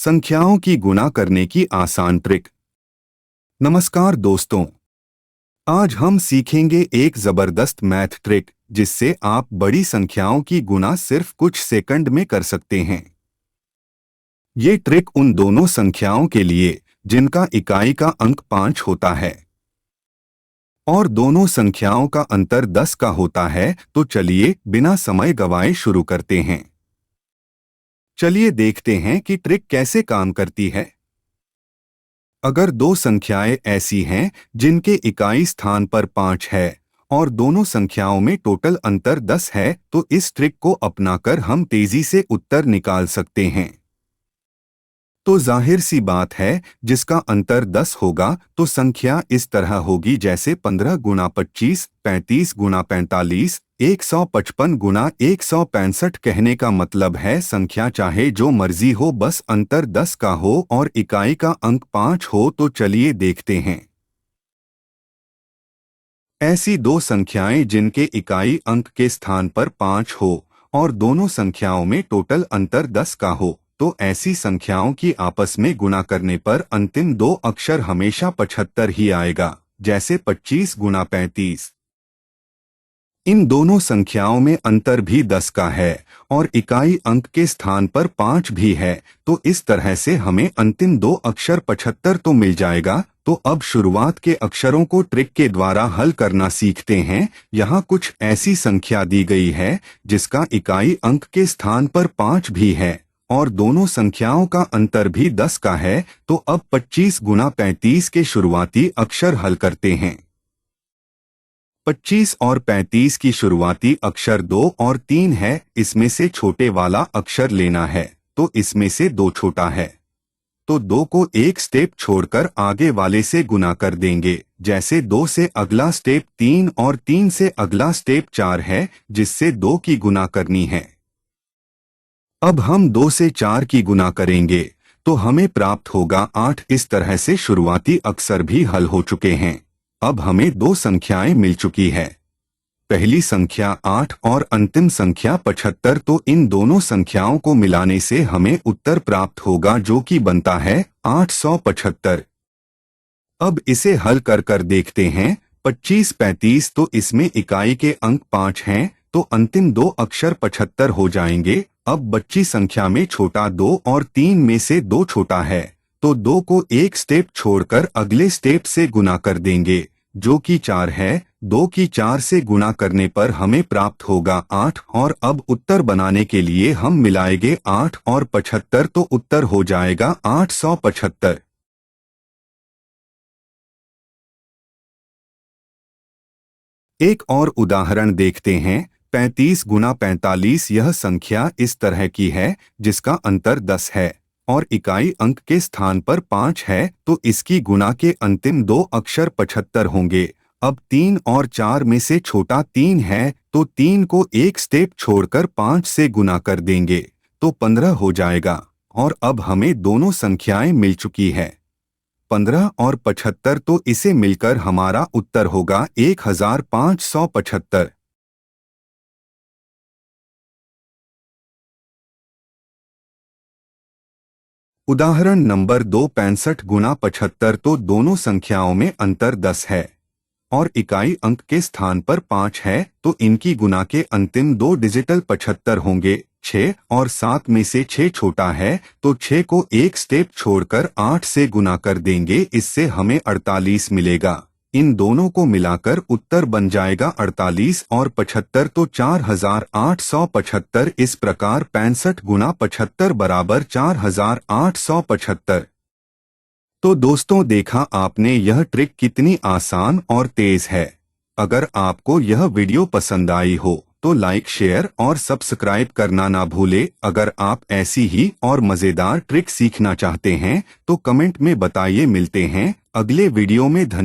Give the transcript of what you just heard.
संख्याओं की गुणा करने की आसान ट्रिक। नमस्कार दोस्तों, आज हम सीखेंगे एक जबरदस्त मैथ ट्रिक जिससे आप बड़ी संख्याओं की गुणा सिर्फ कुछ सेकंड में कर सकते हैं। ये ट्रिक उन दोनों संख्याओं के लिए जिनका इकाई का अंक 5 होता है और दोनों संख्याओं का अंतर 10 का होता है। तो चलिए बिना समय गवाए शुरू करते हैं। चलिए देखते हैं कि ट्रिक कैसे काम करती है। अगर दो संख्याएं ऐसी हैं जिनके इकाई स्थान पर 5 है और दोनों संख्याओं में टोटल अंतर 10 है, तो इस ट्रिक को अपनाकर हम तेजी से उत्तर निकाल सकते हैं। तो जाहिर सी बात है, जिसका अंतर 10 होगा तो संख्या इस तरह होगी जैसे 15 गुणा 25, 35 गुणा 45, 155 गुणा 165। कहने का मतलब है संख्या चाहे जो मर्जी हो, बस अंतर 10 का हो और इकाई का अंक 5 हो। तो चलिए देखते हैं। ऐसी दो संख्याएं जिनके इकाई अंक के स्थान पर 5 हो और दोनों संख्याओं में टोटल अंतर 10 का हो, तो ऐसी संख्याओं की आपस में गुणा करने पर अंतिम दो अक्षर हमेशा 75 ही आएगा, जैसे 25 गुणा 35। इन दोनों संख्याओं में अंतर भी 10 का है और इकाई अंक के स्थान पर 5 भी है, तो इस तरह से हमें अंतिम दो अक्षर 75 तो मिल जाएगा। तो अब शुरुआत के अक्षरों को ट्रिक के द्वारा हल करना सीखते हैं। यहाँ कुछ ऐसी संख्या दी गई है जिसका इकाई अंक के स्थान पर 5 भी है और दोनों संख्याओं का अंतर भी 10 का है। तो अब 25 गुणा 35 के शुरुआती अक्षर हल करते हैं। 25 और 35 की शुरुआती अक्षर 2 और 3 है। इसमें से छोटे वाला अक्षर लेना है, तो इसमें से 2 छोटा है, तो 2 को एक स्टेप छोड़कर आगे वाले से गुना कर देंगे। जैसे 2 से अगला स्टेप 3 और 3 से अगला स्टेप 4 है, जिससे 2 की गुना करनी है। अब हम 2 से 4 की गुना करेंगे तो हमें प्राप्त होगा 8। इस तरह से शुरुआती अक्षर भी हल हो चुके हैं। अब हमें दो संख्याएं मिल चुकी है, पहली संख्या 8 और अंतिम संख्या 75। तो इन दोनों संख्याओं को मिलाने से हमें उत्तर प्राप्त होगा जो कि बनता है 875। अब इसे हल कर देखते हैं। 25 35, तो इसमें इकाई के अंक 5 हैं, तो अंतिम दो अक्षर 75 हो जाएंगे। अब बच्ची संख्या में छोटा 2 और 3 में से 2 छोटा है, तो 2 को एक स्टेप छोड़कर अगले स्टेप से गुना कर देंगे, जो कि 4 है। 2 की 4 से गुना करने पर हमें प्राप्त होगा 8। और अब उत्तर बनाने के लिए हम मिलाएंगे 8 और 75, तो उत्तर हो जाएगा 875। एक और उदाहरण देखते हैं। 35 गुना 45, यह संख्या इस तरह की है जिसका अंतर 10 है और इकाई अंक के स्थान पर 5 है, तो इसकी गुणा के अंतिम दो अक्षर 75 होंगे। अब 3 और 4 में से छोटा 3 है, तो 3 को एक स्टेप छोड़कर 5 से गुना कर देंगे, तो 15 हो जाएगा। और अब हमें दोनों संख्याएं मिल चुकी है, 15 और 75, तो इसे मिलकर हमारा उत्तर होगा 1575। उदाहरण नंबर 2, 65 गुना 75। तो दोनों संख्याओं में अंतर 10 है और इकाई अंक के स्थान पर 5 है, तो इनकी गुना के अंतिम दो डिजिटल 75 होंगे। 6 और 7 में से 6 छोटा है, तो 6 को एक स्टेप छोड़कर 8 से गुना कर देंगे, इससे हमें 48 मिलेगा। इन दोनों को मिलाकर उत्तर बन जाएगा 48 और 75, तो 4875। इस प्रकार 65 गुना 75 बराबर 4875। तो दोस्तों, देखा आपने यह ट्रिक कितनी आसान और तेज है। अगर आपको यह वीडियो पसंद आई हो तो लाइक, शेयर और सब्सक्राइब करना ना भूले। अगर आप ऐसी ही और मजेदार ट्रिक सीखना चाहते हैं तो कमेंट में बताइए। मिलते हैं अगले वीडियो में। धन्यवाद।